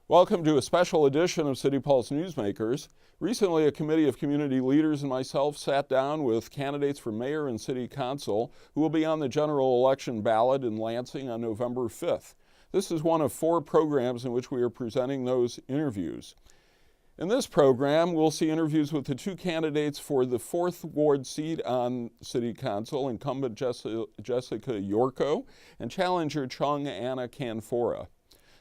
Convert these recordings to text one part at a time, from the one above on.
Welcome to a special edition of City Pulse Newsmakers. Recently, a committee of community leaders and myself sat down with candidates for mayor and city council who will be on the general election ballot in Lansing on November 5th. This is one of 4 programs in which we are presenting those interviews. In this program, we'll see interviews with the 2 candidates for the 4th Ward seat on City Council, incumbent Jessica Yorko and challenger Chong-Anna Canfora.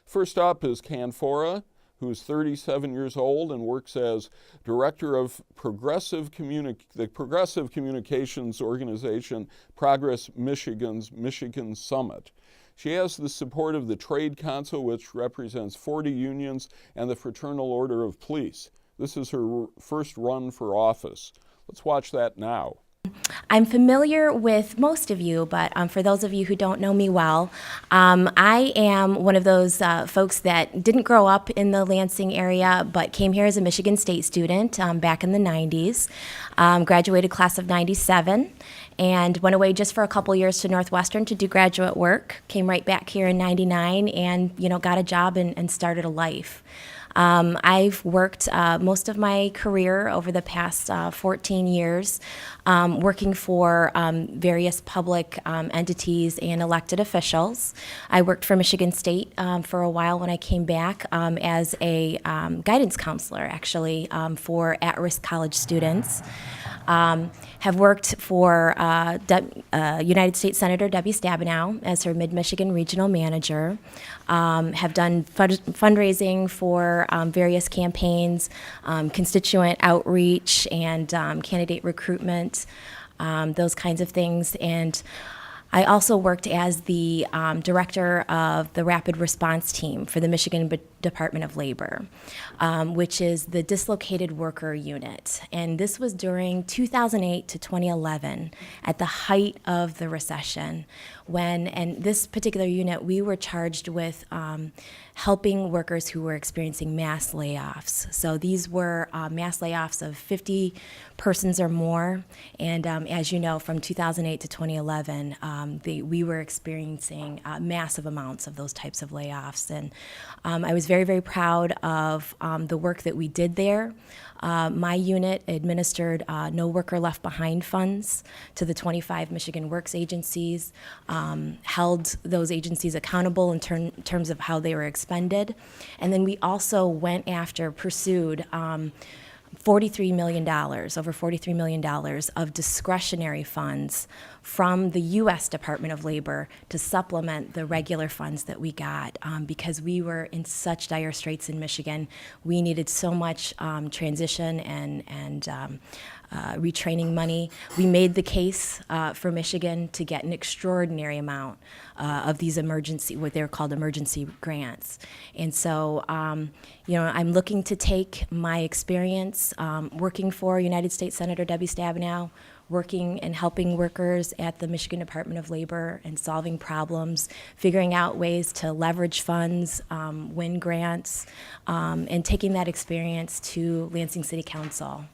First up is Canfora, who's 37 years old and works as director of the Progressive Communications organization Progress Michigan's Michigan Summit. She has the support of the Trade Council, which represents 40 unions, and the Fraternal Order of Police. This is her first run for office. Let's watch that now. I'm familiar with most of you, but for those of you who don't know me well, I am one of those folks that didn't grow up in the Lansing area, but came here as a Michigan State student back in the 90s, graduated class of 97, and went away just for a couple years to Northwestern to do graduate work, came right back here in 99 and got a job and started a life. I've worked most of my career over the past 14 years working for various public entities and elected officials. I worked for Michigan State for a while when I came back as a guidance counselor, actually, for at-risk college students. Have worked for United States Senator Debbie Stabenow as her Mid-Michigan Regional Manager. Have done fundraising for various campaigns, constituent outreach, and candidate recruitment, those kinds of things. And I also worked as the director of the Rapid Response Team for the Michigan Department of Labor, which is the dislocated worker unit. And this was during 2008 to 2011, at the height of the recession, and this particular unit, we were charged with helping workers who were experiencing mass layoffs. So these were mass layoffs of 50 persons or more. And as you know, from 2008 to 2011, we were experiencing massive amounts of those types of layoffs. And I was very, very proud of the work that we did there. My unit administered No Worker Left Behind funds to the 25 Michigan Works agencies, held those agencies accountable in terms of how they were expended. And then we also pursued $43 million, over $43 million of discretionary funds from the U.S. Department of Labor to supplement the regular funds that we got because we were in such dire straits in Michigan. We needed so much transition and retraining money. We made the case for Michigan to get an extraordinary amount of these what they're called emergency grants. And so, I'm looking to take my experience working for United States Senator Debbie Stabenow, working and helping workers at the Michigan Department of Labor and solving problems, figuring out ways to leverage funds, win grants, and taking that experience to Lansing City Council.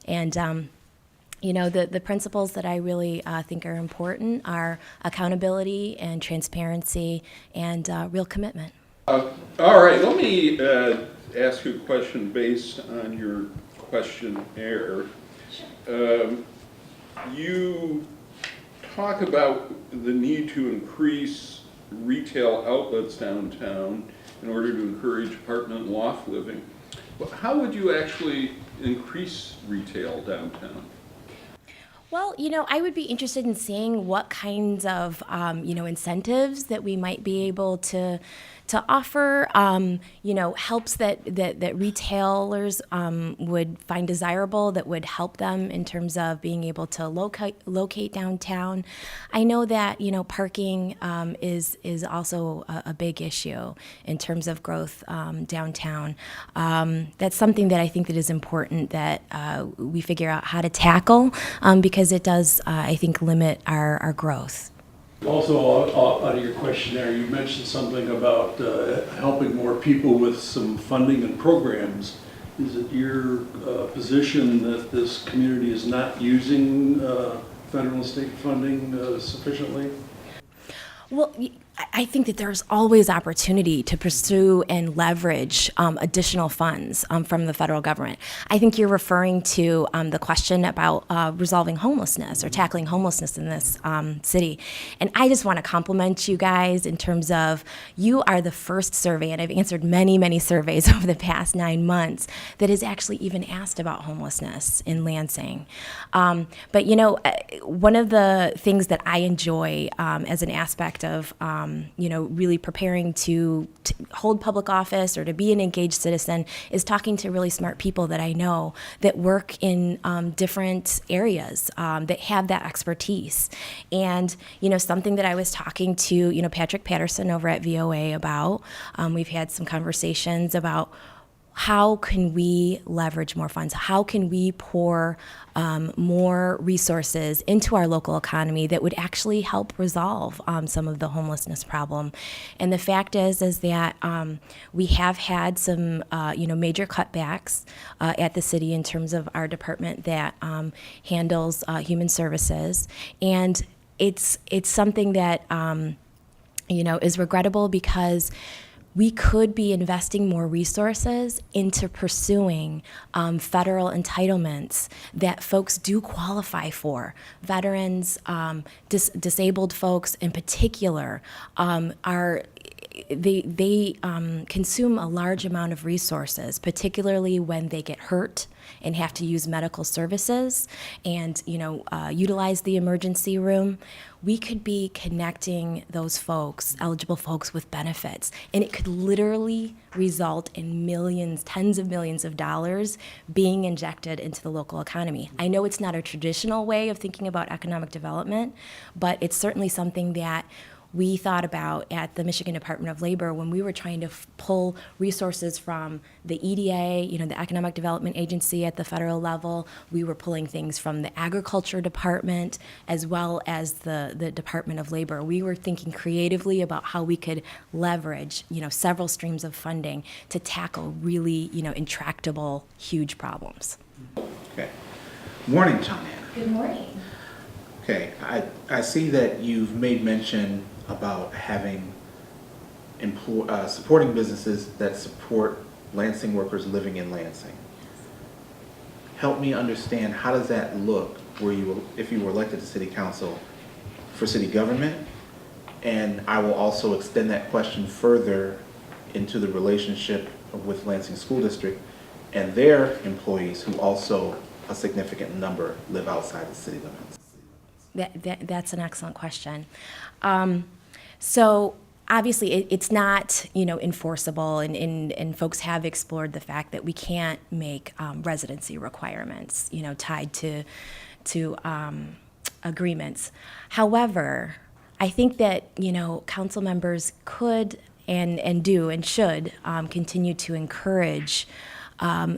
And the principles that I really think are important are accountability and transparency and real commitment. All right, let me ask you a question based on your questionnaire. You talk about the need to increase retail outlets downtown in order to encourage apartment and loft living. But how would you actually increase retail downtown? Well, I would be interested in seeing what kinds of, incentives that we might be able to offer, helps that retailers would find desirable, that would help them in terms of being able to locate downtown. I know that, parking is also a big issue in terms of growth downtown. That's something that I think that is important that we figure out how to tackle because it does, I think, limit our growth. Also, out of your questionnaire, you mentioned something about helping more people with some funding and programs. Is it your position that this community is not using federal and state funding sufficiently? Well, I think that there's always opportunity to pursue and leverage additional funds from the federal government. I think you're referring to the question about resolving homelessness or tackling homelessness in this city. And I just want to compliment you guys in terms of you are the first survey, and I've answered many, many surveys over the past 9 months that has actually even asked about homelessness in Lansing. But you know, one of the things that I enjoy as an aspect of you know, really preparing to hold public office or to be an engaged citizen is talking to really smart people that I know that work in different areas that have that expertise. And, you know, something that I was talking to, you know, Patrick Patterson over at VOA about, we've had some conversations about how can we leverage more funds? How can we pour more resources into our local economy that would actually help resolve some of the homelessness problem? And the fact is that we have had some, you know, major cutbacks at the city in terms of our department that handles human services, and it's something that you know, is regrettable because we could be investing more resources into pursuing federal entitlements that folks do qualify for. Veterans, disabled folks in particular, they consume a large amount of resources, particularly when they get hurt and have to use medical services and, you know, utilize the emergency room. We could be connecting those folks, eligible folks, with benefits, and it could literally result in millions, tens of millions of dollars being injected into the local economy. I know it's not a traditional way of thinking about economic development, but it's certainly something that we thought about at the Michigan Department of Labor when we were trying to pull resources from the EDA, you know, the Economic Development Agency at the federal level. We were pulling things from the Agriculture Department as well as the Department of Labor. We were thinking creatively about how we could leverage, you know, several streams of funding to tackle really, you know, intractable, huge problems. Okay. Morning, Chong-Anna. Good morning. Okay, I see that you've made mention about having supporting businesses that support Lansing workers living in Lansing. Help me understand, how does that look if you were elected to city council for city government? And I will also extend that question further into the relationship with Lansing School District and their employees, who also a significant number live outside the city limits. That's an excellent question. So obviously it's not, you know, enforceable, and folks have explored the fact that we can't make residency requirements, you know, tied to agreements. However, I think that, you know, council members could and do and should continue to encourage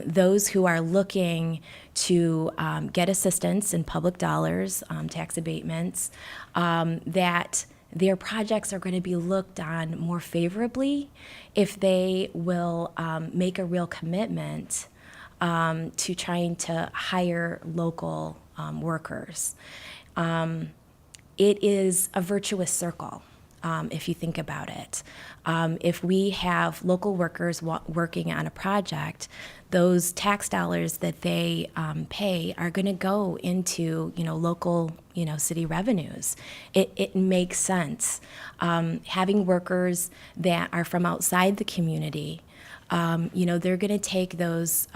those who are looking to get assistance in public dollars, tax abatements, that their projects are going to be looked on more favorably if they will make a real commitment to trying to hire local workers. It is a virtuous circle. If you think about it. If we have local workers working on a project, those tax dollars that they pay are going to go into, you know, local, you know, city revenues. It makes sense. Having workers that are from outside the community, you know, they're going to take those,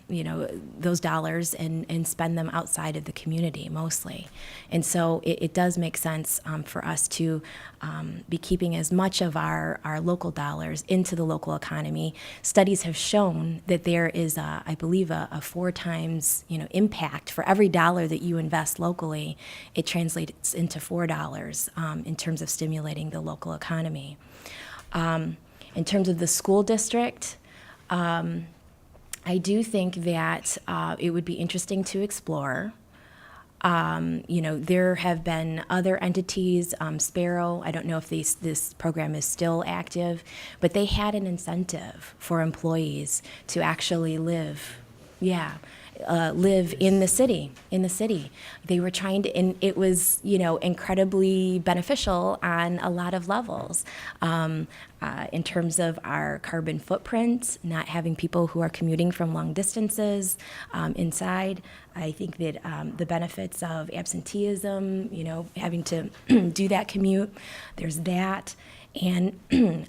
you know, those dollars and spend them outside of the community mostly. And so it does make sense for us to be keeping as much of our local dollars into the local economy. Studies have shown that there is, I believe, a 4 times, you know, impact for every dollar that you invest locally. It translates into $4 in terms of stimulating the local economy. In terms of the school district, I do think that it would be interesting to explore. You know, there have been other entities, Sparrow, I don't know if this program is still active, but they had an incentive for employees to actually live Yeah, live in the city. They were trying to, and it was, incredibly beneficial on a lot of levels. In terms of our carbon footprint, not having people who are commuting from long distances inside. I think that the benefits of absenteeism, having to do that commute, there's that. And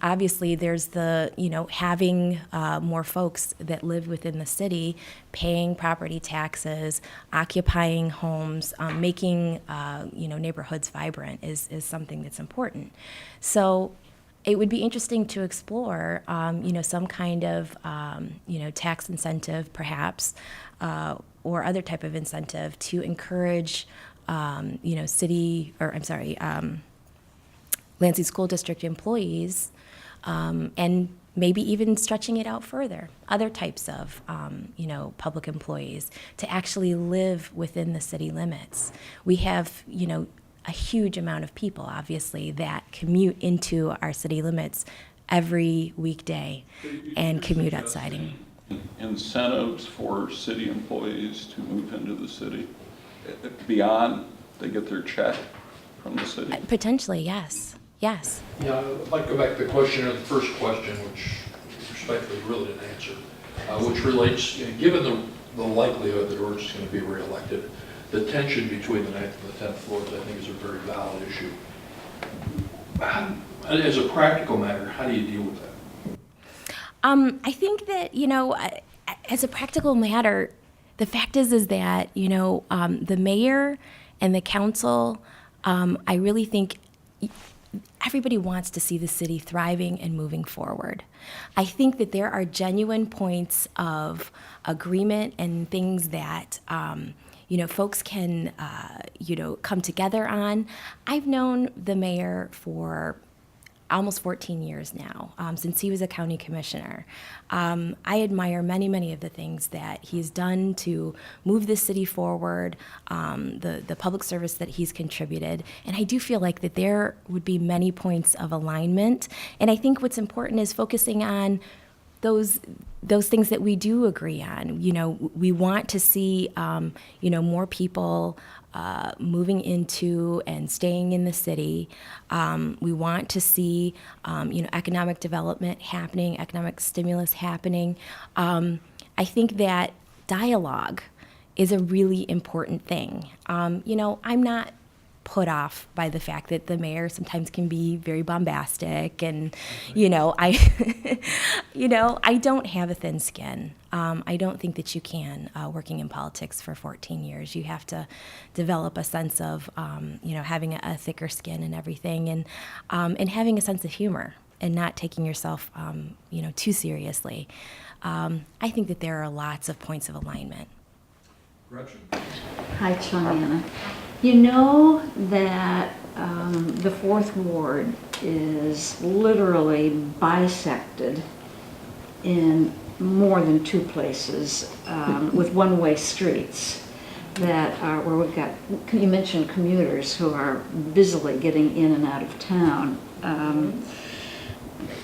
obviously, there's the, having more folks that live within the city, paying property taxes, occupying homes, making, neighborhoods vibrant is something that's important. So it would be interesting to explore, some kind of, tax incentive, perhaps, or other type of incentive to encourage, Lansing School District employees, and maybe even stretching it out further, other types of, public employees to actually live within the city limits. We have, a huge amount of people, obviously, that commute into our city limits every weekday and commute outside. Incentives for city employees to move into the city beyond they get their check from the city? Potentially, yes. Yes. Yeah, I'd like to go back to the question, the first question, which respectfully really didn't answer, which relates, given the likelihood that we're just going to be reelected, the tension between the 9th and the 10th floors, I think, is a very valid issue. As a practical matter, how do you deal with that? I think that, as a practical matter, the fact is that, the mayor and the council, I really think everybody wants to see the city thriving and moving forward. I think that there are genuine points of agreement and things that, folks can, come together on. I've known the mayor for almost 14 years now, since he was a county commissioner. I admire many, many of the things that he's done to move the city forward, the public service that he's contributed, and I do feel like that there would be many points of alignment, and I think what's important is focusing on those things that we do agree on. We want to see, more people moving into and staying in the city. We want to see, economic development happening, economic stimulus happening. I think that dialogue is a really important thing. I'm not put off by the fact that the mayor sometimes can be very bombastic, and I don't have a thin skin. I don't think that you can, working in politics for 14 years. You have to develop a sense of having a thicker skin and everything, and having a sense of humor and not taking yourself too seriously. I think that there are lots of points of alignment. Gretchen? Hi, Chong-Anna. You know that the 4th Ward is literally bisected in more than 2 places with one-way streets that are where we've got, you mentioned commuters who are busily getting in and out of town.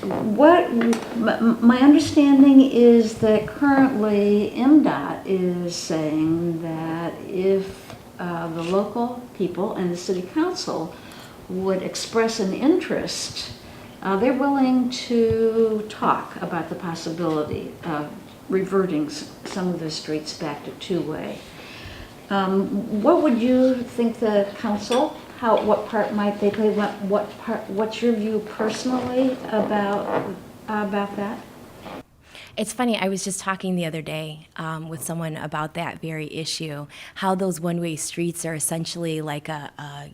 My understanding is that currently MDOT is saying that if the local people and the city council would express an interest, they're willing to talk about the possibility of reverting some of the streets back to 2-way. What would you think the council, what part might they play? What's your view personally about that? It's funny, I was just talking the other day with someone about that very issue, how those one-way streets are essentially like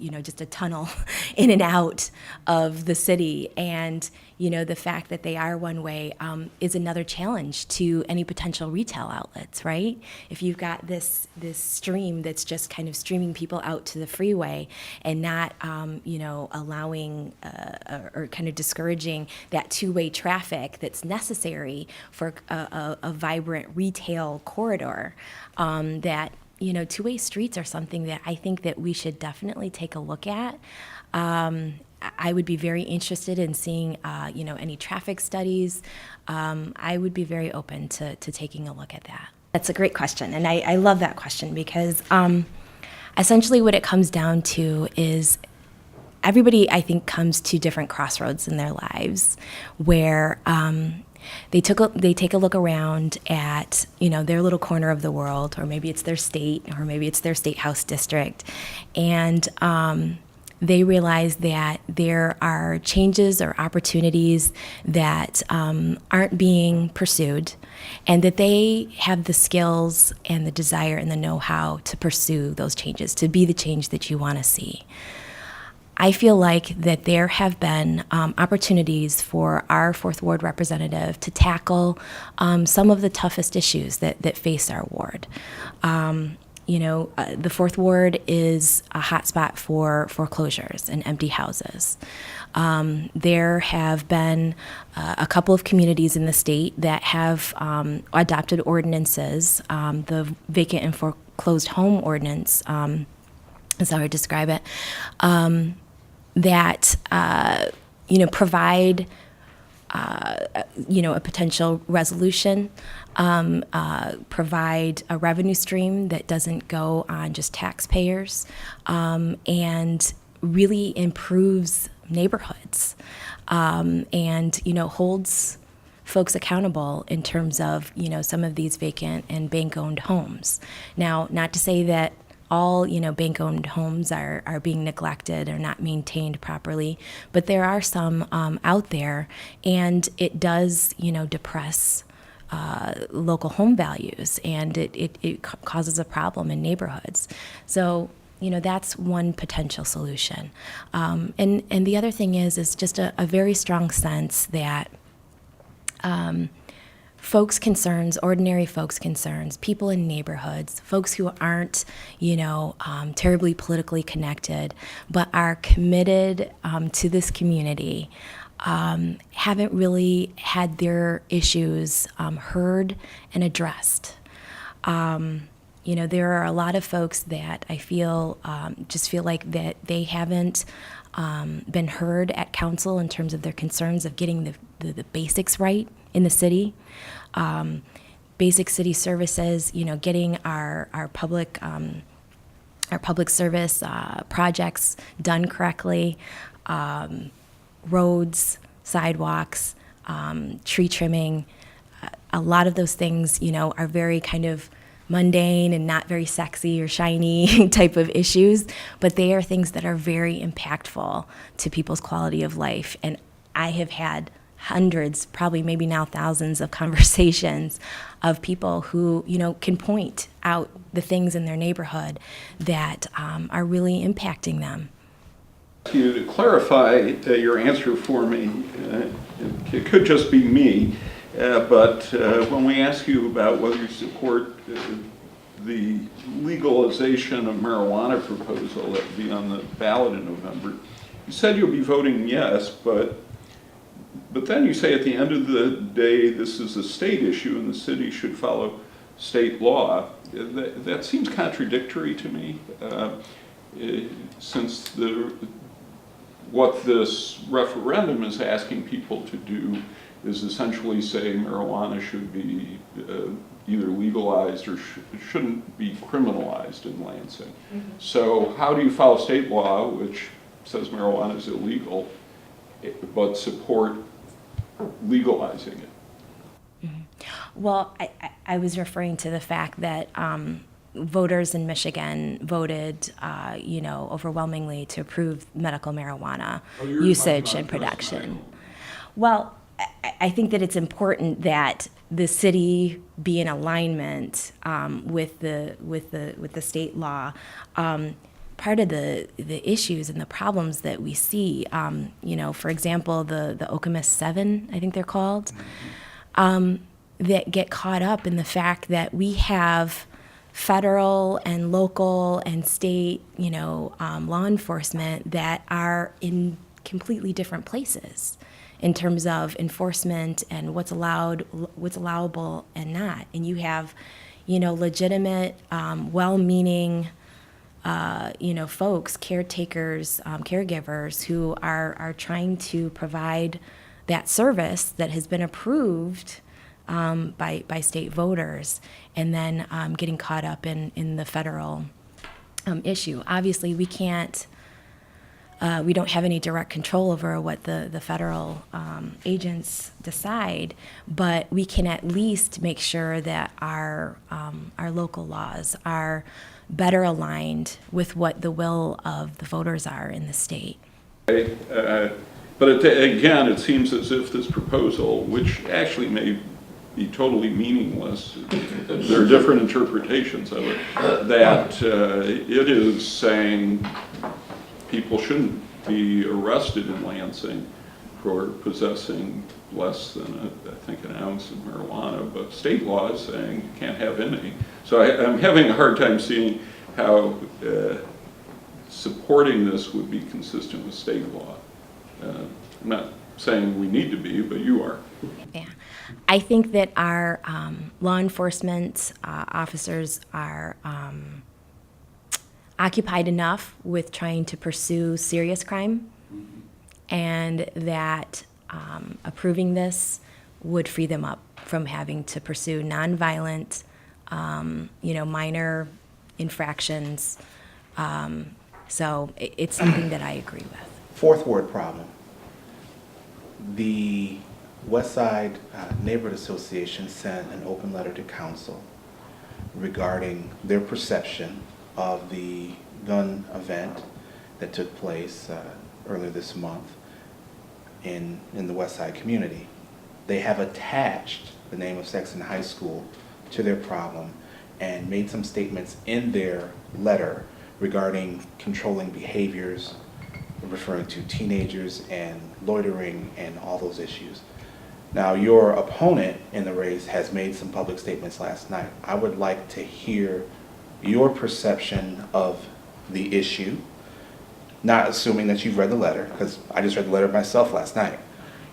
just a tunnel in and out of the city. And, the fact that they are one-way is another challenge to any potential retail outlets, right? If you've got this stream that's just kind of streaming people out to the freeway and not, allowing or kind of discouraging that 2-way traffic that's necessary for a vibrant retail corridor, that 2-way streets are something that I think that we should definitely take a look at. I would be very interested in seeing any traffic studies. I would be very open to taking a look at that. That's a great question, and I love that question because essentially what it comes down to is everybody, I think, comes to different crossroads in their lives where they take a look around at, you know, their little corner of the world, or maybe it's their state, or maybe it's their state house district, and they realize that there are changes or opportunities that aren't being pursued, and that they have the skills and the desire and the know-how to pursue those changes, to be the change that you want to see. I feel like that there have been opportunities for our Fourth Ward representative to tackle some of the toughest issues that face our ward. The Fourth Ward is a hotspot for foreclosures and empty houses. There have been a couple of communities in the state that have adopted ordinances. The vacant and foreclosed home ordinance is how I describe it. That provide a potential resolution, provide a revenue stream that doesn't go on just taxpayers, and really improves neighborhoods, and holds folks accountable in terms of some of these vacant and bank-owned homes. Now, not to say that all bank-owned homes are being neglected or not maintained properly, but there are some out there, and it does depress local home values, and it causes a problem in neighborhoods. So that's one potential solution, and the other thing is just a very strong sense that folks' concerns, ordinary folks' concerns, people in neighborhoods, folks who aren't, terribly politically connected, but are committed to this community, haven't really had their issues heard and addressed. There are a lot of folks that I feel just feel like that they haven't been heard at council in terms of their concerns of getting the basics right in the city, basic city services, getting our public service projects done correctly, roads, sidewalks, tree trimming. A lot of those things, are very kind of mundane and not very sexy or shiny type of issues, but they are things that are very impactful to people's quality of life. And I have had hundreds, probably maybe now thousands of conversations of people who, can point out the things in their neighborhood that are really impacting them. You to clarify your answer for me, it could just be me, but when we ask you about whether you support the legalization of marijuana proposal that will be on the ballot in November, you said you'll be voting yes, but then you say at the end of the day this is a state issue and the city should follow state law. That seems contradictory to me, since what this referendum is asking people to do is essentially say marijuana should be either legalized or shouldn't be criminalized in Lansing. Mm-hmm. So how do you follow state law, which says marijuana is illegal, but support legalizing it? Mm-hmm. Well, I was referring to the fact that voters in Michigan voted, overwhelmingly to approve medical marijuana usage and production. Well, I think that it's important that the city be in alignment with the state law. Part of the issues and the problems that we see, for example, the Okemos 7, I think they're called, that get caught up in the fact that we have federal and local and state, law enforcement that are in completely different places in terms of enforcement and what's allowable and not. And you have, legitimate, well-meaning, folks, caretakers, caregivers who are trying to provide that service that has been approved by state voters, and then getting caught up in the federal issue. Obviously, we can't. We don't have any direct control over what the federal agents decide, but we can at least make sure that our local laws are better aligned with what the will of the voters are in the state. But again, it seems as if this proposal, which actually may be totally meaningless, there are different interpretations of it, that it is saying people shouldn't be arrested in Lansing for possessing less than, I think, an ounce of marijuana, but state law is saying you can't have any. So I'm having a hard time seeing how supporting this would be consistent with state law. I'm not saying we need to be, but you are. Yeah, I think that our law enforcement officers are occupied enough with trying to pursue serious crime, and that approving this would free them up from having to pursue nonviolent, minor infractions. So it's something that I agree with. Fourth ward problem. The West Side Neighborhood Association sent an open letter to council regarding their perception of the gun event that took place earlier this month in the West Side community. They have attached the name of Sexton High School to their problem and made some statements in their letter regarding controlling behaviors, referring to teenagers and loitering and all those issues. Now, your opponent in the race has made some public statements last night. I would like to hear your perception of the issue, not assuming that you've read the letter, because I just read the letter myself last night,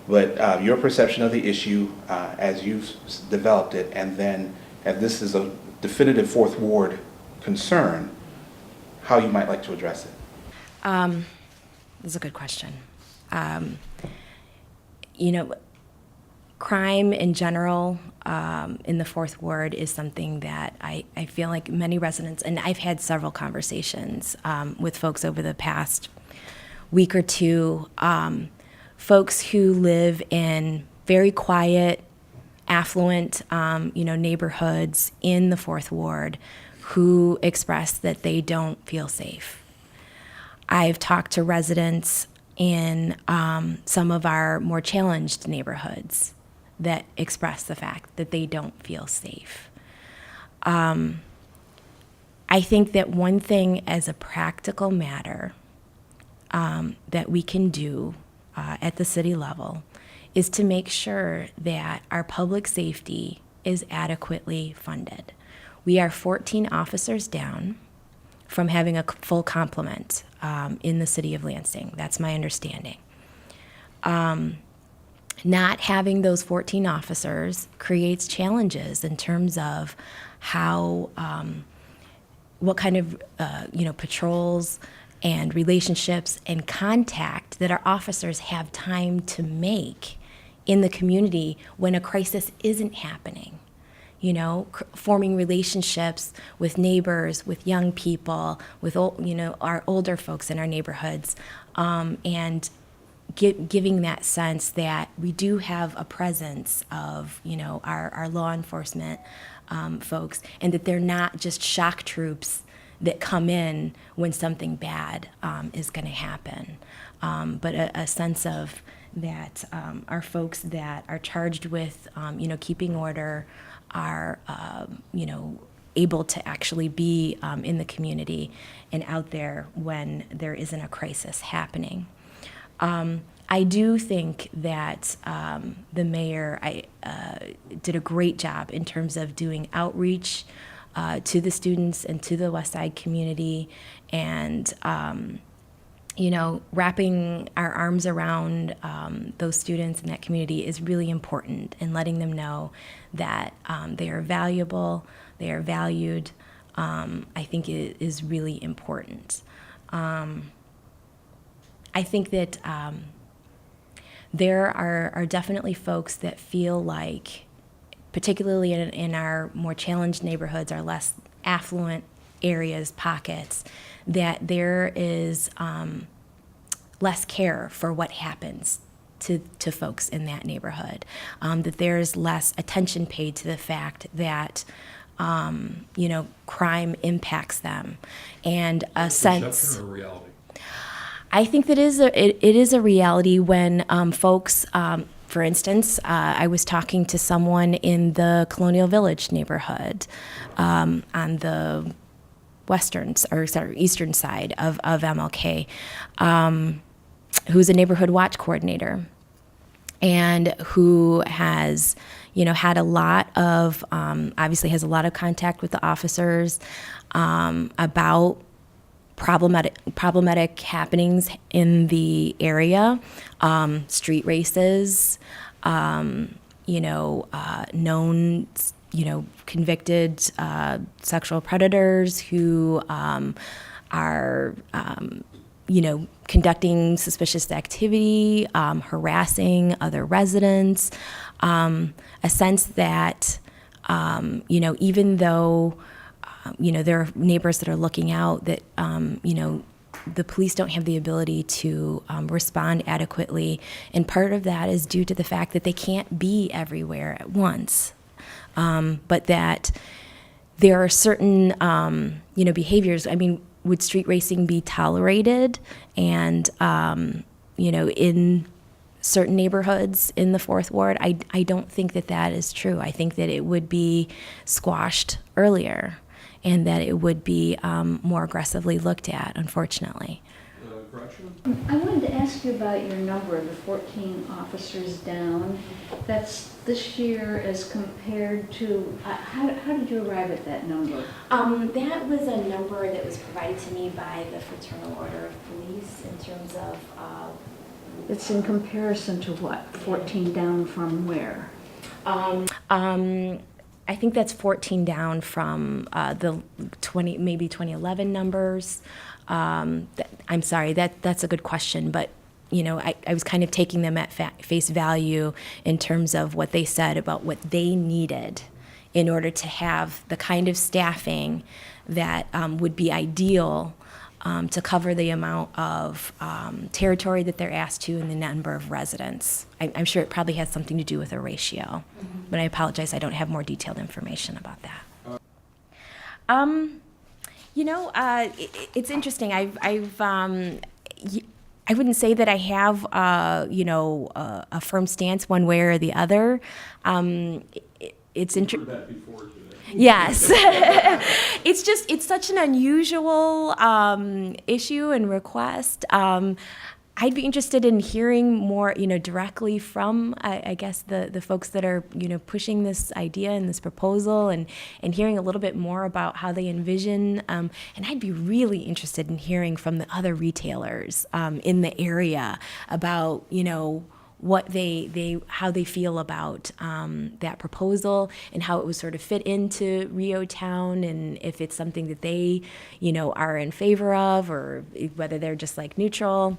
but your perception of the issue as you've developed it, and then if this is a definitive fourth ward concern, how you might like to address it. That's a good question. Crime in general in the fourth ward is something that I feel like many residents, and I've had several conversations with folks over the past week or two, folks who live in very quiet, affluent, neighborhoods in the fourth ward who express that they don't feel safe. I've talked to residents in some of our more challenged neighborhoods that express the fact that they don't feel safe. I think that one thing as a practical matter that we can do at the city level is to make sure that our public safety is adequately funded. We are 14 officers down from having a full complement in the city of Lansing. That's my understanding. Not having those 14 officers creates challenges in terms of how, what kind of, patrols and relationships and contact that our officers have time to make in the community when a crisis isn't happening. Forming relationships with neighbors, with young people, with our older folks in our neighborhoods, and giving that sense that we do have a presence of our law enforcement folks, and that they're not just shock troops that come in when something bad is going to happen, but a sense of that our folks that are charged with keeping order are able to actually be in the community and out there when there isn't a crisis happening. I do think that the mayor did a great job in terms of doing outreach to the students and to the West Side community, and wrapping our arms around those students in that community is really important, and letting them know that they are valuable, they are valued, I think it is really important. I think that there are definitely folks that feel like particularly in our more challenged neighborhoods, our less affluent areas, pockets, that there is less care for what happens to folks in that neighborhood, that there's less attention paid to the fact that crime impacts them, and a sense. Perception or reality? I think that it is a reality when folks, for instance, I was talking to someone in the Colonial Village neighborhood on the eastern side of MLK, who's a neighborhood watch coordinator, and who has, had a lot of, obviously has a lot of contact with the officers about problematic happenings in the area, street races, known, convicted sexual predators who are, conducting suspicious activity, harassing other residents, a sense that, even though there are neighbors that are looking out, that, the police don't have the ability to respond adequately. And part of that is due to the fact that they can't be everywhere at once. But that there are certain, behaviors. I mean, would street racing be tolerated? And, in certain neighborhoods in the Fourth Ward, I don't think that is true. I think that it would be squashed earlier, and that it would be more aggressively looked at, unfortunately. I wanted to ask you about your number, the 14 officers down. That's this year as compared to, how did you arrive at that number? That was a number that was provided to me by the Fraternal Order of Police in terms of... It's in comparison to what? 14 down from where? I think that's 14 down from the 2011 numbers. I'm sorry, that's a good question, but I was kind of taking them at face value in terms of what they said about what they needed in order to have the kind of staffing that would be ideal to cover the amount of territory that they're asked to and the number of residents. I'm sure it probably has something to do with a ratio, but I apologize, I don't have more detailed information about that. It's interesting. I wouldn't say that I have, a firm stance one way or the other. It's interesting. Yes. It's such an unusual issue and request. I'd be interested in hearing more, directly from, I guess, the folks that are, pushing this idea and this proposal, and hearing a little bit more about how they envision. And I'd be really interested in hearing from the other retailers in the area about, what how they feel about that proposal and how it would sort of fit into Rio Town, and if it's something that they, are in favor of, or whether they're just like neutral.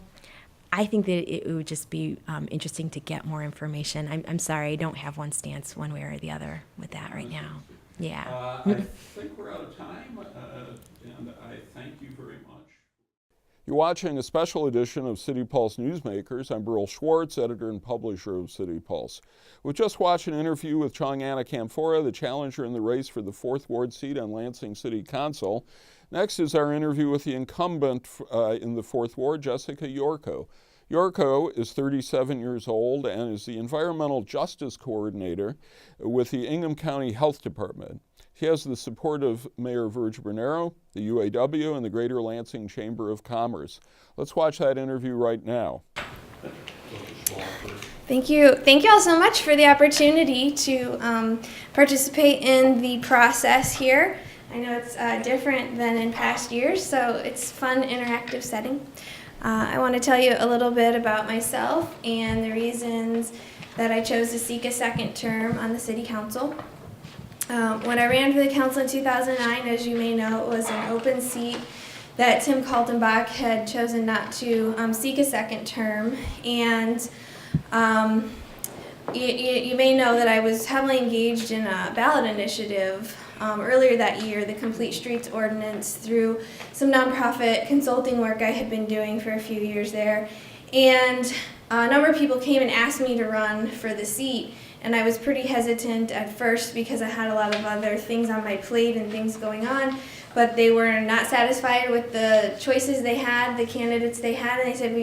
I think that it would just be interesting to get more information. I'm sorry, I don't have one stance one way or the other with that right now. Yeah. I think we're out of time, and I thank you very much. You're watching a special edition of City Pulse Newsmakers. I'm Burl Schwartz, editor and publisher of City Pulse. We've just watched an interview with Chong-Anna Canfora, the challenger in the race for the 4th Ward seat on Lansing City Council. Next is our interview with the incumbent in the 4th Ward, Jessica Yorko. Yorko is 37 years old and is the Environmental Justice Coordinator with the Ingham County Health Department. He has the support of Mayor Virg Bernero, the UAW, and the Greater Lansing Chamber of Commerce. Let's watch that interview right now. Thank you. Thank you all so much for the opportunity to participate in the process here. I know it's different than in past years, so it's a fun, interactive setting. I want to tell you a little bit about myself and the reasons that I chose to seek a second term on the City Council. When I ran for the council in 2009, as you may know, it was an open seat that Tim Kaltenbach had chosen not to seek a second term. And you may know that I was heavily engaged in a ballot initiative earlier that year, the Complete Streets Ordinance, through some nonprofit consulting work I had been doing for a few years there. And a number of people came and asked me to run for the seat. And I was pretty hesitant at first because I had a lot of other things on my plate and things going on. But they were not satisfied with the choices they had, the candidates they had, and they said,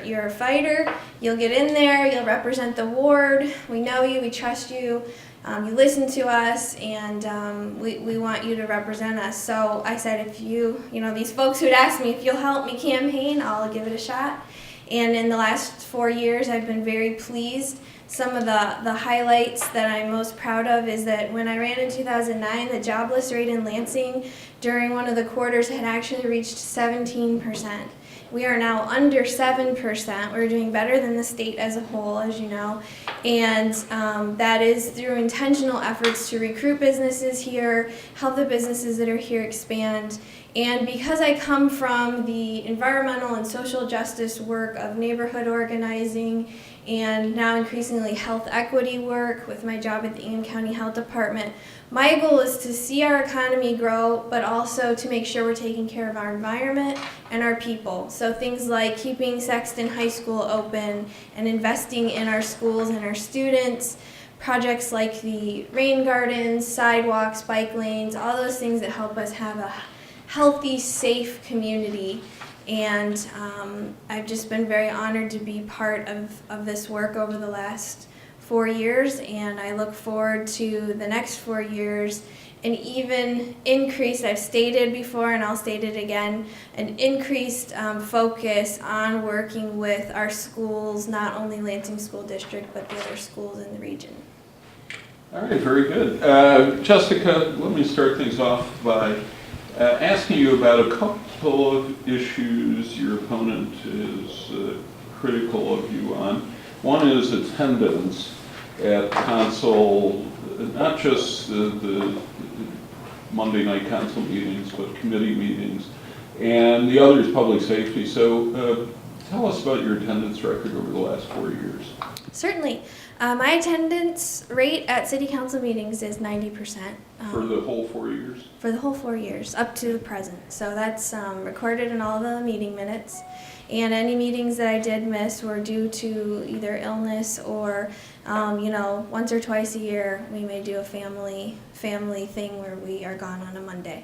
you're a fighter, you'll get in there, you'll represent the ward, we know you, we trust you, you listen to us, and we want you to represent us. So I said, if these folks who'd asked me, if you'll help me campaign, I'll give it a shot. And in the last 4 years, I've been very pleased. Some of the highlights that I'm most proud of is that when I ran in 2009, the jobless rate in Lansing during one of the quarters had actually reached 17%. We are now under 7%. We're doing better than the state as a whole, as you know. And that is through intentional efforts to recruit businesses here, help the businesses that are here expand. And because I come from the environmental and social justice work of neighborhood organizing and now increasingly health equity work with my job at the Ingham County Health Department, my goal is to see our economy grow, but also to make sure we're taking care of our environment and our people. So things like keeping Sexton High School open and investing in our schools and our students, projects like the rain gardens, sidewalks, bike lanes, all those things that help us have a healthy, safe community. And I've just been very honored to be part of this work over the last 4 years, and I look forward to the next 4 years, an even increased, I've stated before and I'll state it again, an increased focus on working with our schools, not only Lansing School District, but the other schools in the region. All right, very good. Jessica, let me start things off by asking you about a couple of issues your opponent is critical of you on. One is attendance at council, not just the Monday night council meetings, but committee meetings, and the other is public safety. So tell us about your attendance record over the last 4 years. Certainly. My attendance rate at city council meetings is 90%. For the whole 4 years? For the whole 4 years, up to the present. So that's recorded in all the meeting minutes. And any meetings that I did miss were due to either illness or, once or twice a year, we may do a family thing where we are gone on a Monday.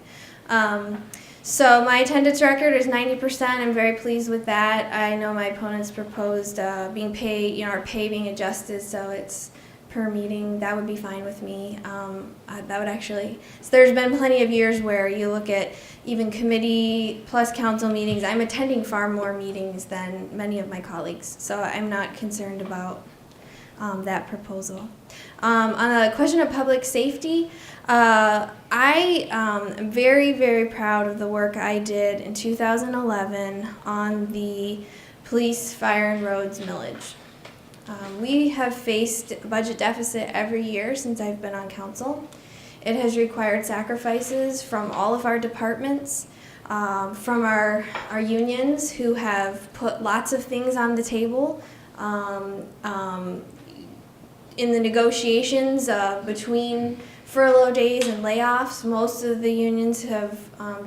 So my attendance record is 90%. I'm very pleased with that. I know my opponents proposed being paid, our pay being adjusted, so it's per meeting. That would be fine with me. That would actually, so there's been plenty of years where you look at even committee plus council meetings. I'm attending far more meetings than many of my colleagues, so I'm not concerned about that proposal. On the question of public safety, I am very, very proud of the work I did in 2011 on the police, fire, and roads millage. We have faced a budget deficit every year since I've been on council. It has required sacrifices from all of our departments, from our unions who have put lots of things on the table. In the negotiations between furlough days and layoffs, most of the unions have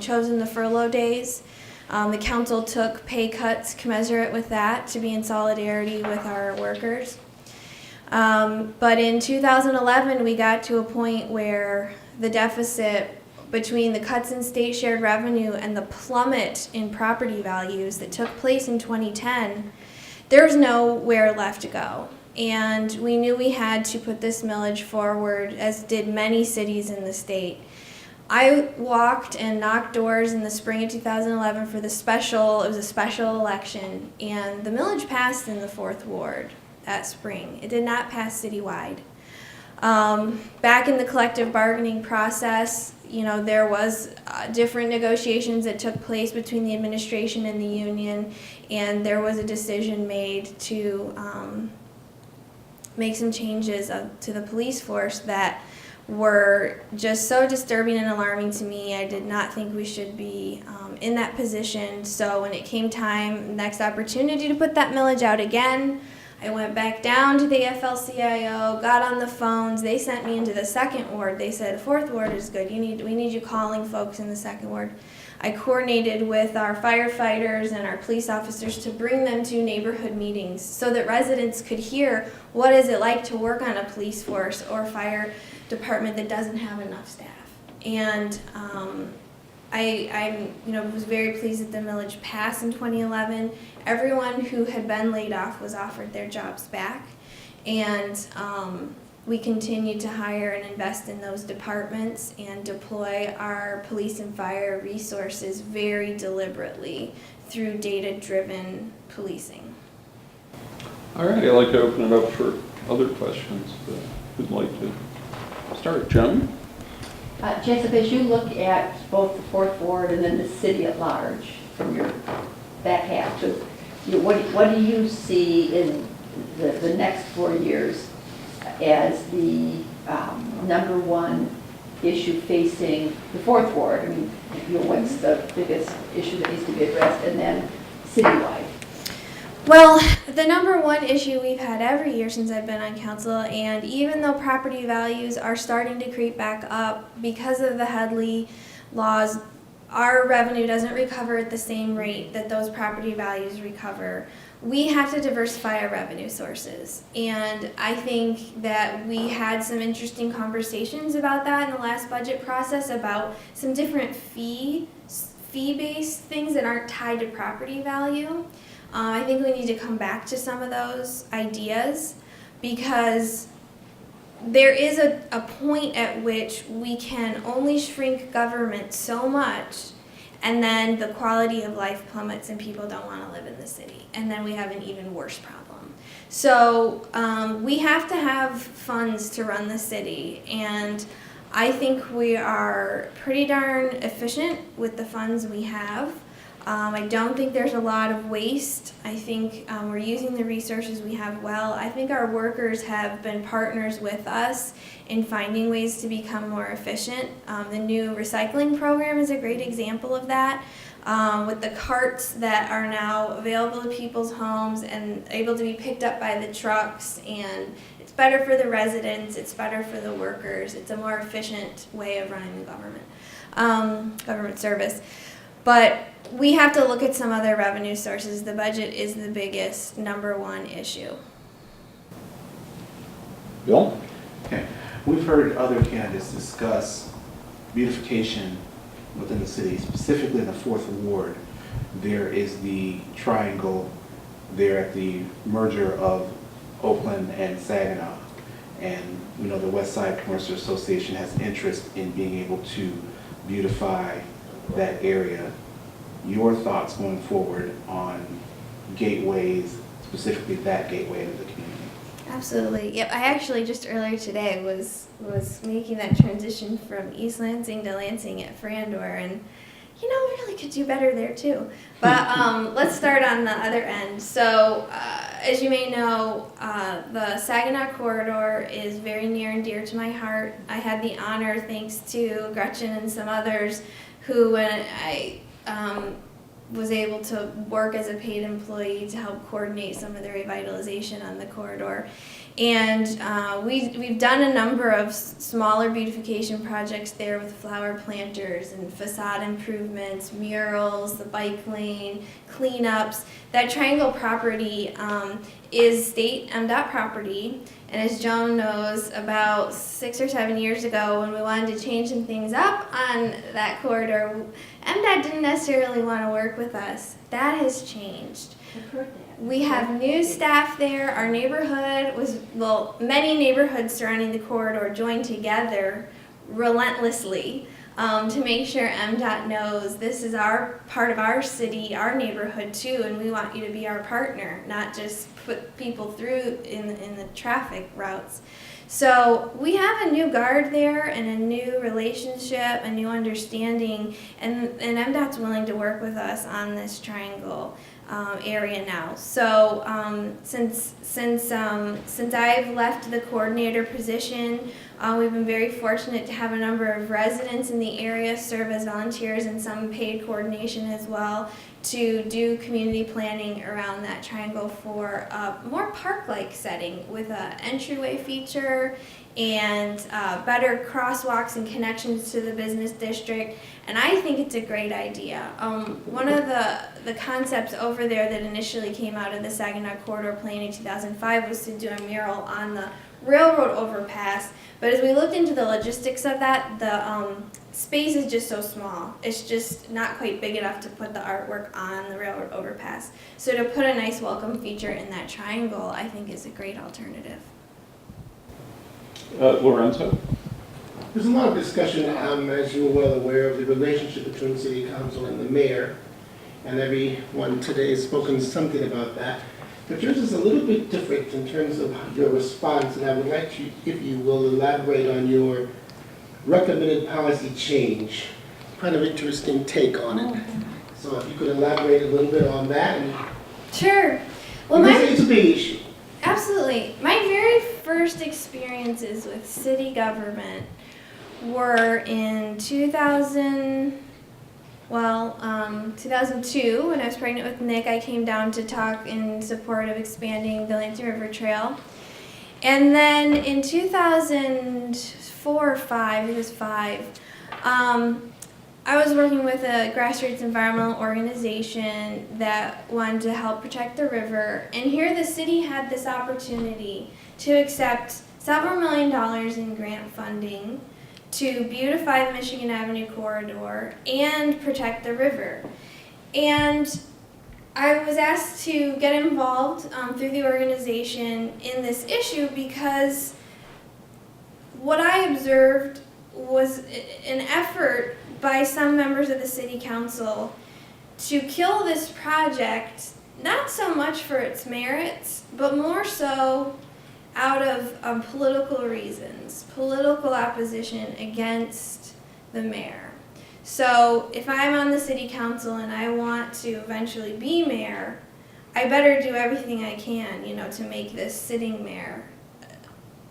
chosen the furlough days. The council took pay cuts commensurate with that to be in solidarity with our workers. But in 2011, we got to a point where the deficit between the cuts in state shared revenue and the plummet in property values that took place in 2010, there's nowhere left to go. And we knew we had to put this millage forward, as did many cities in the state. I walked and knocked doors in the spring of 2011 for it was a special election, and the millage passed in the 4th Ward that spring. It did not pass citywide. Back in the collective bargaining process, there was different negotiations that took place between the administration and the union, and there was a decision made to make some changes to the police force that were just so disturbing and alarming to me. I did not think we should be in that position. So when it came time, next opportunity to put that millage out again, I went back down to the AFL-CIO, got on the phones. They sent me into the 2nd ward. They said, 4th ward is good. We need you calling folks in the 2nd ward. I coordinated with our firefighters and our police officers to bring them to neighborhood meetings so that residents could hear what is it like to work on a police force or fire department that doesn't have enough staff. And I was very pleased that the millage passed in 2011. Everyone who had been laid off was offered their jobs back, and we continue to hire and invest in those departments and deploy our police and fire resources very deliberately through data-driven policing. All right, I'd like to open it up for other questions. Who'd like to start? Joan? Jessup, as you look at both the 4th Ward and then the city at large from your back half, what do you see in the next 4 years as the number one issue facing the 4th Ward? I mean, what's the biggest issue that needs to be addressed, and then citywide? Well, the number one issue we've had every year since I've been on council, and even though property values are starting to creep back up because of the Headley laws, our revenue doesn't recover at the same rate that those property values recover. We have to diversify our revenue sources, and I think that we had some interesting conversations about that in the last budget process about some different fee-based things that aren't tied to property value. I think we need to come back to some of those ideas because there is a point at which we can only shrink government so much, and then the quality of life plummets and people don't want to live in the city, and then we have an even worse problem. So we have to have funds to run the city, and I think we are pretty darn efficient with the funds we have. I don't think there's a lot of waste. I think we're using the resources we have well. I think our workers have been partners with us in finding ways to become more efficient. The new recycling program is a great example of that, with the carts that are now available to people's homes and able to be picked up by the trucks. And it's better for the residents, it's better for the workers, it's a more efficient way of running the government service. But we have to look at some other revenue sources. The budget is the biggest, number one issue. Bill? Okay. We've heard other candidates discuss beautification within the city, specifically in the 4th Ward. There is the triangle there at the merger of Oakland and Saginaw. And we know the West Side Commercial Association has interest in being able to beautify that area. Your thoughts going forward on gateways, specifically that gateway into the community? Absolutely. Yep. I actually just earlier today was making that transition from East Lansing to Lansing at Frandor, and we really could do better there too. But let's start on the other end. So as you may know, the Saginaw corridor is very near and dear to my heart. I had the honor, thanks to Gretchen and some others, who when I was able to work as a paid employee to help coordinate some of the revitalization on the corridor. And we've done a number of smaller beautification projects there with flower planters and facade improvements, murals, the bike lane, cleanups. That triangle property is state MDOT property. And as Joan knows, about 6 or 7 years ago when we wanted to change some things up on that corridor, MDOT didn't necessarily want to work with us. That has changed. I've heard that. We have new staff there. Our neighborhood many neighborhoods surrounding the corridor joined together relentlessly to make sure MDOT knows this is our part of our city, our neighborhood too, and we want you to be our partner, not just put people through in the traffic routes. So we have a new guard there and a new relationship, a new understanding, and MDOT's willing to work with us on this triangle. area now. So since I've left the coordinator position, we've been very fortunate to have a number of residents in the area serve as volunteers and some paid coordination as well to do community planning around that triangle for a more park-like setting with an entryway feature and better crosswalks and connections to the business district. And I think it's a great idea. One of the concepts over there that initially came out of the Saginaw Corridor Plan in 2005 was to do a mural on the railroad overpass. But as we looked into the logistics of that, the space is just so small. It's just not quite big enough to put the artwork on the railroad overpass. So to put a nice welcome feature in that triangle, I think is a great alternative. Lorenzo? There's a lot of discussion, as you're well aware, of the relationship between City Council and the mayor, and everyone today has spoken something about that. But yours is a little bit different in terms of your response, and I would like you, if you will, elaborate on your recommended policy change. Kind of interesting take on it. So if you could elaborate a little bit on that. And Sure. Well, it's a big issue. Absolutely. My very first experiences with city government were in 2002 when I was pregnant with Nick. I came down to talk in support of expanding the Lansing River Trail. And then in 2004 or 5, it was 5, I was working with a grassroots environmental organization that wanted to help protect the river. And here the city had this opportunity to accept several $1 million in grant funding to beautify the Michigan Avenue corridor and protect the river. And I was asked to get involved through the organization in this issue because what I observed was an effort by some members of the city council to kill this project, not so much for its merits, but more so out of political reasons, political opposition against the mayor. So if I'm on the city council and I want to eventually be mayor, I better do everything I can, to make this sitting mayor,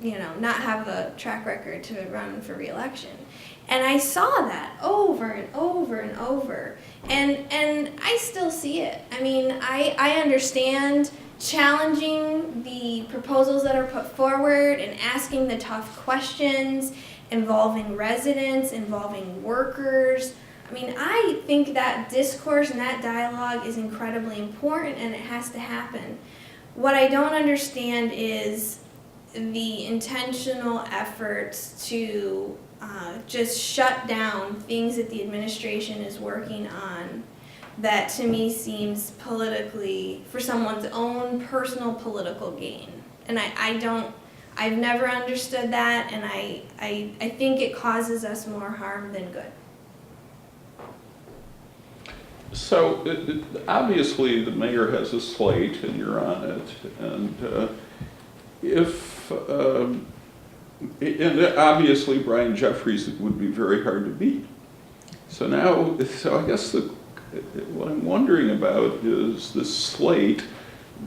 not have a track record to run for re-election. And I saw that over and over and over. And I still see it. I mean, I understand challenging the proposals that are put forward and asking the tough questions involving residents, involving workers. I mean, I think that discourse and that dialogue is incredibly important and it has to happen. What I don't understand is the intentional efforts to just shut down things that the administration is working on that to me seems politically, for someone's own personal political gain. And I've never understood that, and I think it causes us more harm than good. So obviously the mayor has a slate and you're on it, and and obviously Brian Jeffries would be very hard to beat. So I guess what I'm wondering about is the slate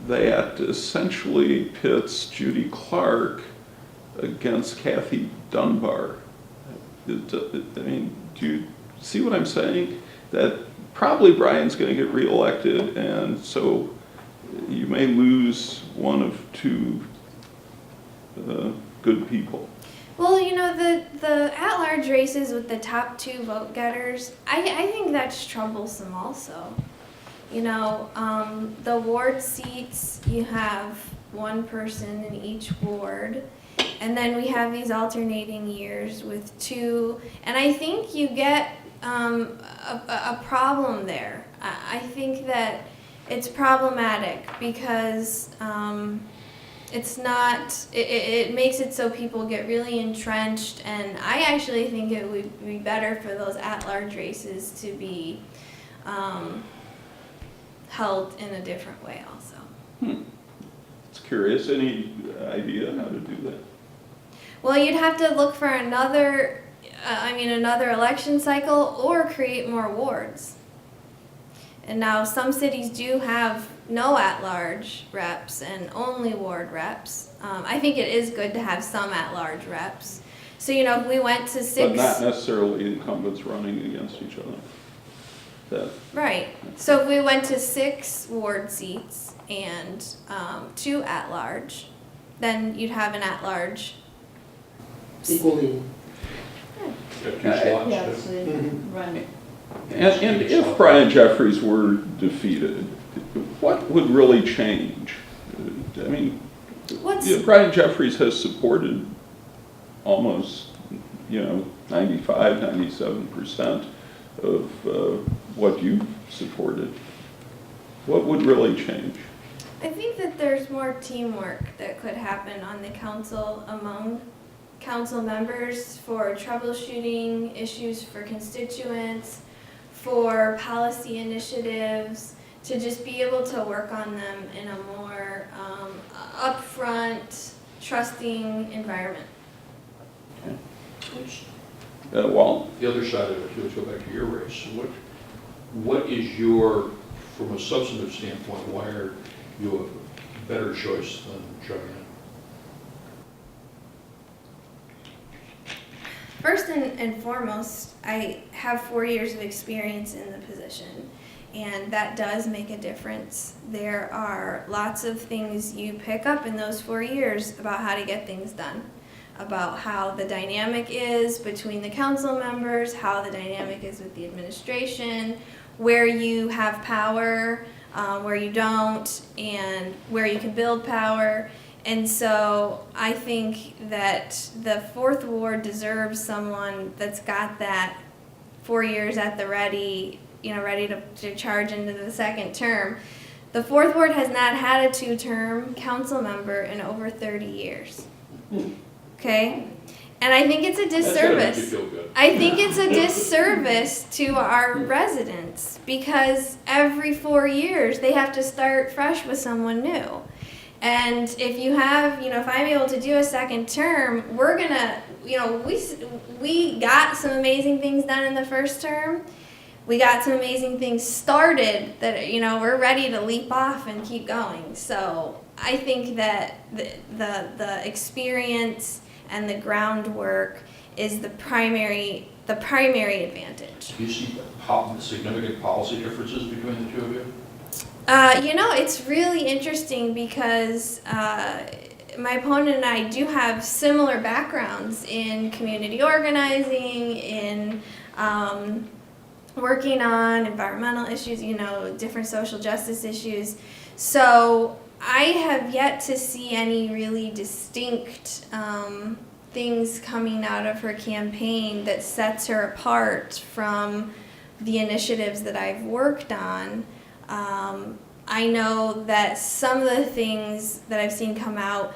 that essentially pits Judy Clark against Kathy Dunbar. I mean, do you see what I'm saying? That probably Brian's going to get reelected, and so you may lose one of two good people. Well, the at-large races with the top 2 vote getters, I think that's troublesome also. The ward seats, you have one person in each ward, and then we have these alternating years with 2, and I think you get a problem there. I think that it's problematic because it makes it so people get really entrenched, and I actually think it would be better for those at-large races to be held in a different way also. It's curious. Any idea how to do that? Well, you'd have to look for another election cycle or create more wards. And now some cities do have no at-large reps and only ward reps. I think it is good to have some at-large reps. So, you know, if we went to 6... But not necessarily incumbents running against each other. Right. So if we went to 6 ward seats and 2 at-large, then you'd have an at-large. Equally. Got 2 slots, Yeah, too. so they run. And if Brian Jeffries were defeated, what would really change? I mean, Brian Jeffries has supported almost, 95, 97% of what you supported. What would really change? I think that there's more teamwork that could happen on the council among council members for troubleshooting issues for constituents, for policy initiatives, to just be able to work on them in a more upfront, trusting environment. Well, The other side of it, too, let's go back to your race. What is your, from a substantive standpoint, why are you a better choice than Chong-Anna? First and foremost, I have 4 years of experience in the position, and that does make a difference. There are lots of things you pick up in those 4 years about how to get things done, about how the dynamic is between the council members, how the dynamic is with the administration, where you have power, where you don't, and where you can build power. And so I think that the 4th Ward deserves someone that's got that 4 years at the ready, ready to charge into the 2nd term. The 4th Ward has not had a 2-term council member in over 30 years. Okay? And I think it's a disservice. That's gotta make you feel good. I think it's a disservice to our residents because every 4 years they have to start fresh with someone new. And if you have, if I'm able to do a 2nd term, we're gonna, we got some amazing things done in the 1st term. We got some amazing things started that, we're ready to leap off and keep going. So I think that the experience and the groundwork is the primary advantage. Do you see significant policy differences between the 2 of you? It's really interesting because my opponent and I do have similar backgrounds in community organizing, in working on environmental issues, different social justice issues. So I have yet to see any really distinct things coming out of her campaign that sets her apart from the initiatives that I've worked on. I know that some of the things that I've seen come out,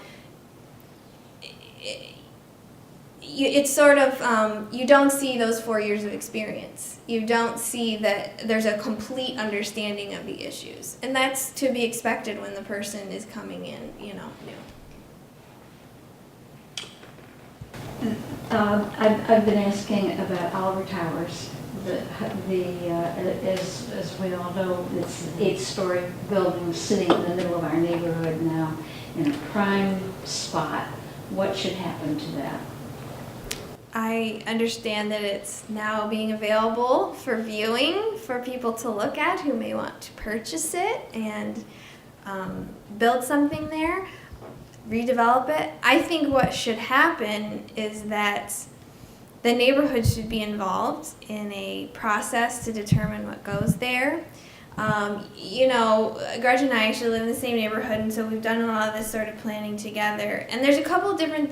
it's sort of, you don't see those 4 years of experience. You don't see that there's a complete understanding of the issues. And that's to be expected when the person is coming in, new. I've been asking about Oliver Towers. As we all know, it's an 8-story building sitting in the middle of our neighborhood now in a prime spot. What should happen to that? I understand that it's now being available for viewing for people to look at who may want to purchase it and build something there, redevelop it. I think what should happen is that the neighborhood should be involved in a process to determine what goes there. Gretchen and I actually live in the same neighborhood, and so we've done a lot of this sort of planning together. And there's a couple different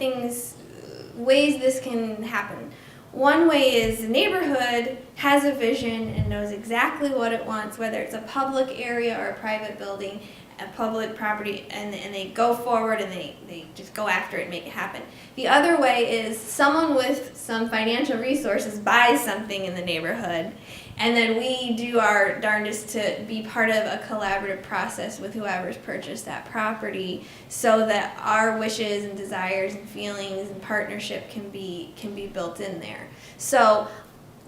ways this can happen. One way is the neighborhood has a vision and knows exactly what it wants, whether it's a public area or a private building, a public property, and they go forward and they just go after it and make it happen. The other way is someone with some financial resources buys something in the neighborhood, and then we do our darndest to be part of a collaborative process with whoever's purchased that property so that our wishes and desires and feelings and partnership can be built in there. So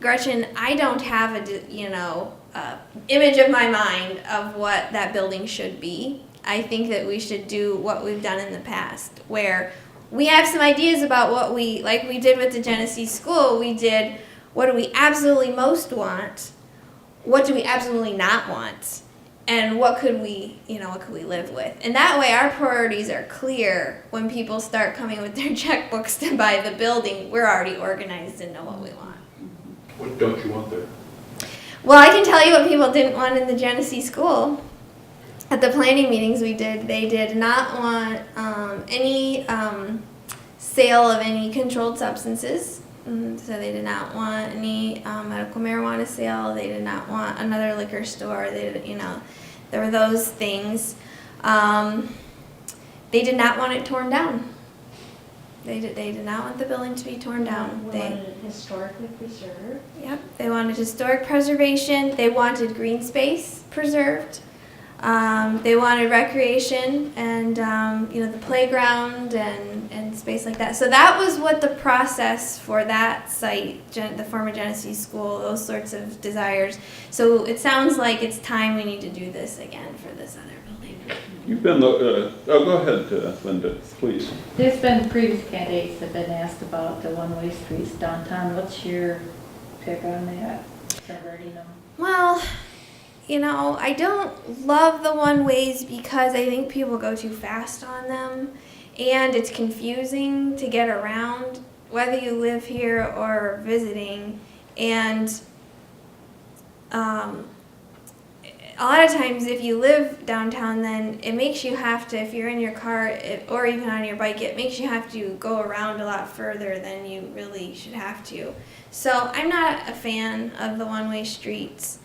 Gretchen, I don't have image of my mind of what that building should be. I think that we should do what we've done in the past, where we have some ideas about what like we did with the Genesee School. We did, what do we absolutely most want? What do we absolutely not want? And what could we live with? And that way our priorities are clear. When people start coming with their checkbooks to buy the building, we're already organized and know what we want. What don't you want there? Well, I can tell you what people didn't want in the Genesee School. At the planning meetings we did, they did not want any sale of any controlled substances. So they did not want any medical marijuana sale. They did not want another liquor store. There were those things. They did not want it torn down. They did not want the building to be torn down. We wanted it historically preserved. Yep, they wanted historic preservation. They wanted green space preserved. They wanted recreation and the playground and space like that. So that was what the process for that site, the former Genesee School, those sorts of desires. So it sounds like it's time we need to do this again for this other building. You've been, go ahead, Linda, please. There's been previous candidates that have been asked about the one-way streets downtown. What's your pick on that, converting them? Well, I don't love the one-ways because I think people go too fast on them, and it's confusing to get around, whether you live here or visiting, and a lot of times if you live downtown, then it makes you have to, if you're in your car or even on your bike, it makes you have to go around a lot further than you really should have to. So I'm not a fan of the one-way streets.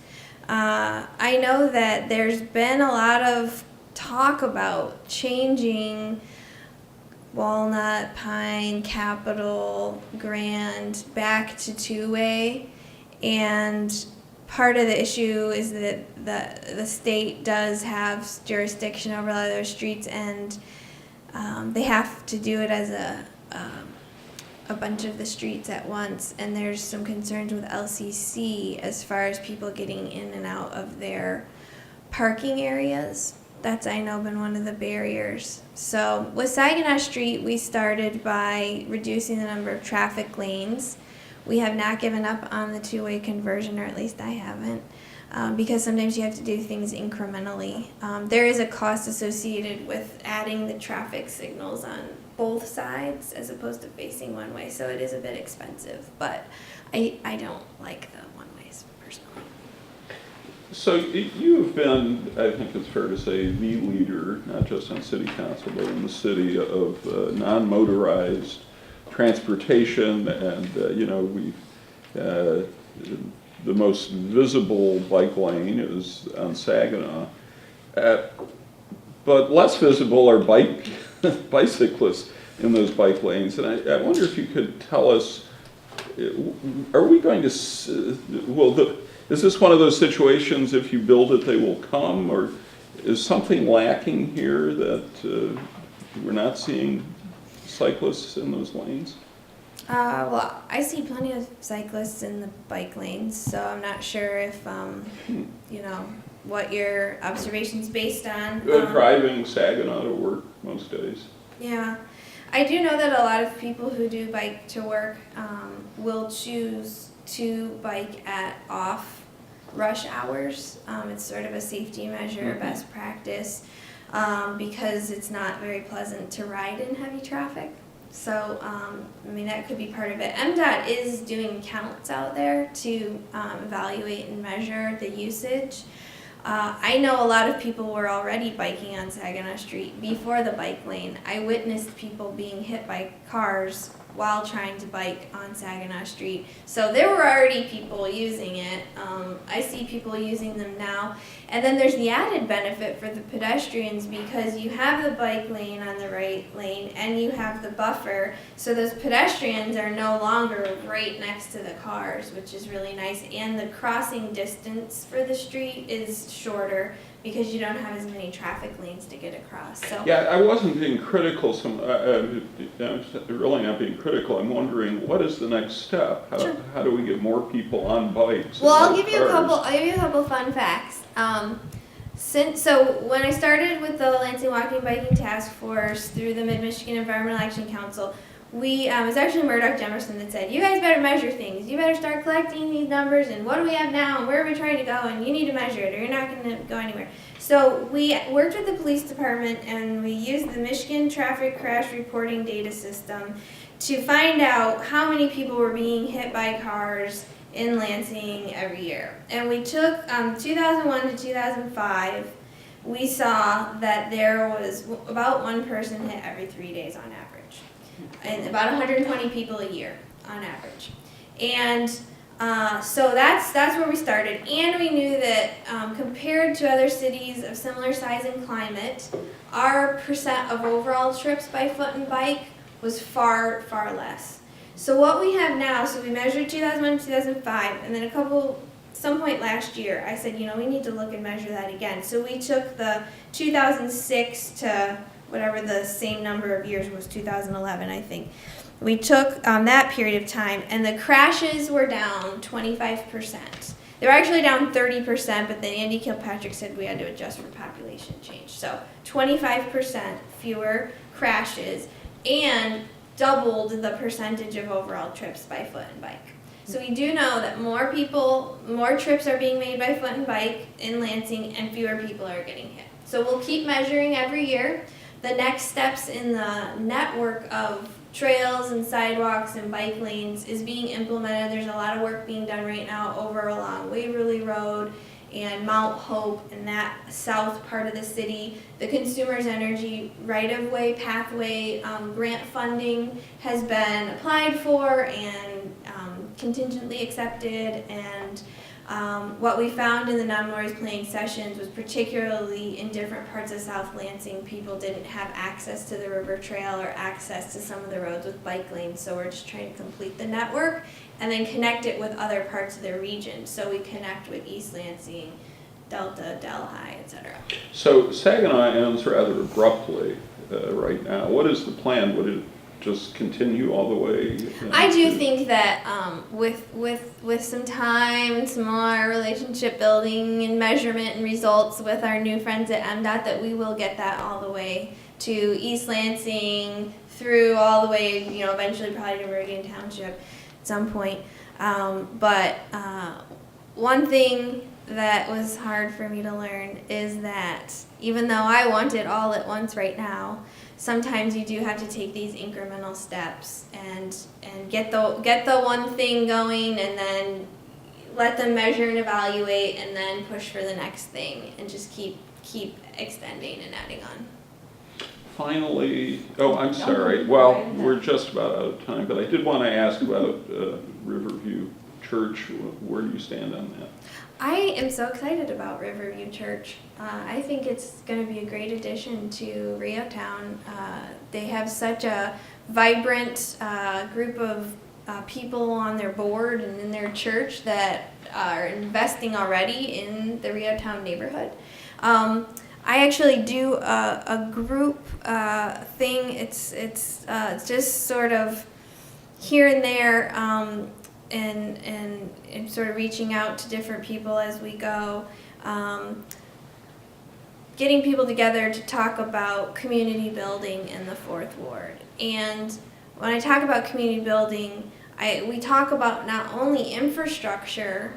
I know that there's been a lot of talk about changing Walnut, Pine, Capitol, Grand back to two-way, and part of the issue is that the state does have jurisdiction over a lot of those streets, and they have to do it as a bunch of the streets at once, and there's some concerns with LCC as far as people getting in and out of their parking areas. That's, I know, been one of the barriers. So with Saginaw Street, we started by reducing the number of traffic lanes. We have not given up on the two-way conversion, or at least I haven't, because sometimes you have to do things incrementally. There is a cost associated with adding the traffic signals on both sides as opposed to facing one way, so it is a bit expensive, but I don't like the one-ways personally. So you've been, I think it's fair to say, the leader, not just on city council, but in the city, of non-motorized transportation, and the most visible bike lane is on Saginaw, but less visible are bicyclists in those bike lanes. And I wonder if you could tell us, are we going to, is this one of those situations, if you build it, they will come, or is something lacking here that we're not seeing cyclists in those lanes? Well, I see plenty of cyclists in the bike lanes, so I'm not sure if, what your observation's based on. Driving Saginaw to work most days. Yeah. I do know that a lot of people who do bike to work will choose to bike at off rush hours. It's sort of a safety measure, best practice, because it's not very pleasant to ride in heavy traffic. So, that could be part of it. MDOT is doing counts out there to evaluate and measure the usage. I know a lot of people were already biking on Saginaw Street before the bike lane. I witnessed people being hit by cars while trying to bike on Saginaw Street. So there were already people using it. I see people using them now. And then there's the added benefit for the pedestrians, because you have the bike lane on the right lane and you have the buffer. So those pedestrians are no longer right next to the cars, which is really nice. And the crossing distance for the street is shorter because you don't have as many traffic lanes to get across. So Yeah, I wasn't being critical. I'm really not being critical. I'm wondering, what is the next step? How do we get more people on bikes? well, and I'll more give you a cars? couple fun facts. So when I started with the Lansing Walking Biking Task Force through the Mid-Michigan Environmental Action Council, it was actually Murdoch Jemerson that said, you guys better measure things. You better start collecting these numbers and what do we have now and where are we trying to go, and you need to measure it or you're not going to go anywhere. So we worked with the police department and we used the Michigan Traffic Crash Reporting Data System to find out how many people were being hit by cars in Lansing every year. And we took 2001 to 2005, we saw that there was about one person hit every 3 days on average, and about 120 people a year on average. And so that's where we started. And we knew that compared to other cities of similar size and climate, our percent of overall trips by foot and bike was far, far less. So what we have now, so we measured 2001 to 2005, and then some point last year, I said, we need to look and measure that again. So we took the 2006 to whatever the same number of years was, 2011, I think. We took that period of time, and the crashes were down 25%. They were actually down 30%, but then Andy Kilpatrick said we had to adjust for population change. So 25% fewer crashes, and doubled the percentage of overall trips by foot and bike. So we do know that more trips are being made by foot and bike in Lansing, and fewer people are getting hit. So we'll keep measuring every year. The next steps in the network of trails and sidewalks and bike lanes is being implemented. There's a lot of work being done right now over along Waverly Road and Mount Hope and that south part of the city. The Consumers Energy right-of-way pathway grant funding has been applied for and contingently accepted, and what we found in the non-noise planning sessions was particularly in different parts of South Lansing, people didn't have access to the river trail or access to some of the roads with bike lanes, so we're just trying to complete the network and then connect it with other parts of the region. So we connect with East Lansing, Delta, Delhi, etc. So Saginaw ends rather abruptly right now. What is the plan? Would it just continue all the way? I do think that with some time, some more relationship building and measurement and results with our new friends at MDOT, that we will get that all the way to East Lansing, through all the way, eventually probably to Meridian Township at some point. But one thing that was hard for me to learn is that even though I want it all at once right now, sometimes you do have to take these incremental steps and get the one thing going, and then let them measure and evaluate, and then push for the next thing, and just keep extending and adding on. Finally, I'm sorry. Well, we're just about out of time, but I did want to ask about Riverview Church. Where do you stand on that? I am so excited about Riverview Church. I think it's going to be a great addition to Reotown. They have such a vibrant group of people on their board and in their church that are investing already in the Reotown neighborhood. I actually do a group thing. It's just sort of here and there, and sort of reaching out to different people as we go, getting people together to talk about community building in the Fourth Ward. And when I talk about community building, we talk about not only infrastructure,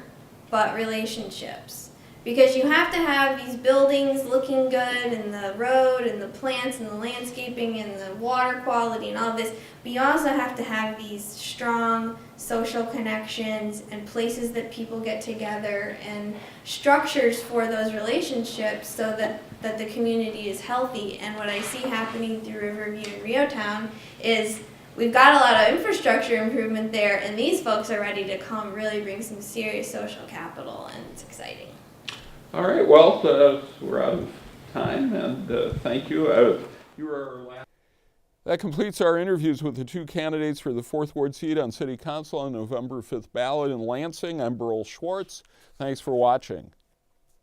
but relationships. Because you have to have these buildings looking good, and the road, and the plants, and the landscaping, and the water quality, and all this. But you also have to have these strong social connections and places that people get together, and structures for those relationships so that the community is healthy. And what I see happening through Riverview and Reotown is we've got a lot of infrastructure improvement there, and these folks are ready to come really bring some serious social capital, and it's exciting. All right, well, we're out of time, and thank you. You were our last. That completes our interviews with the two candidates for the Fourth Ward seat on City Council on November 5th ballot in Lansing. I'm Burl Schwartz. Thanks for watching.